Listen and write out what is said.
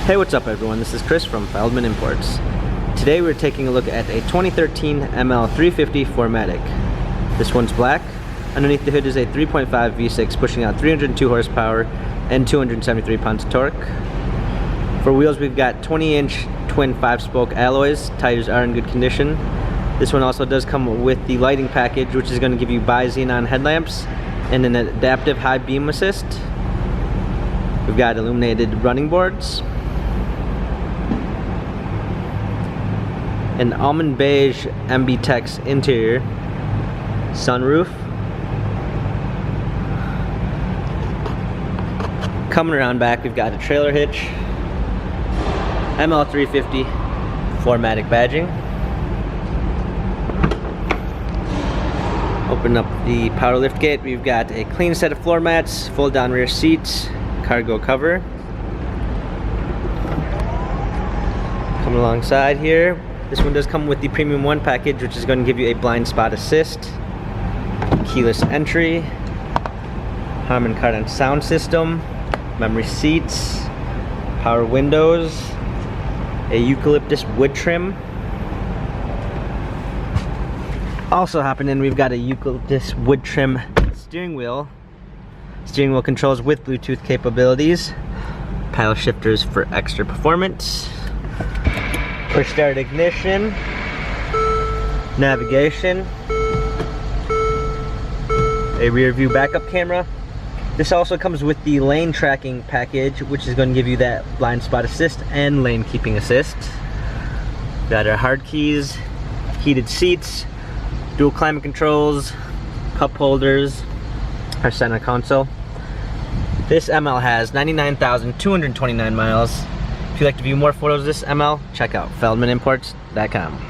Hey, what's up everyone? This is Chris from Feldmann Imports. Today we're taking a look at a 2013 ML350 4MATIC. This one's black. Underneath the hood is a 3.5 V6 pushing out 302 horsepower and 273 pounds of torque. For wheels we've got 20-inch twin 5-spoke alloys. Tires are in good condition. This one also does come with the lighting package, which is going to give you bi-xenon headlamps and an adaptive high beam assist. We've got illuminated running boards, an almond beige MB-Tex interior, sunroof. Coming around back, we've got a trailer hitch, ML350 4MATIC badging. Open up the power lift gate. We've got a clean set of floor mats, fold down rear seats, cargo cover. Coming alongside here, this one does come with the Premium 1 package, which is going to give you a blind spot assist, keyless entry, Harman Kardon sound system, memory seats, power windows, a eucalyptus wood trim. Also hopping in, we've got a eucalyptus wood trim steering wheel. Steering wheel controls with Bluetooth capabilities, paddle shifters for extra performance, push start ignition, navigation, a rear view backup camera. This also comes with the lane tracking package, which is going to give you that blind spot assist and lane keeping assist. Got our hard keys, heated seats, dual climate controls, cup holders, our center console. This ML has 99,229 miles. If you'd like to view more photos of this ML, check out feldmanimports.com.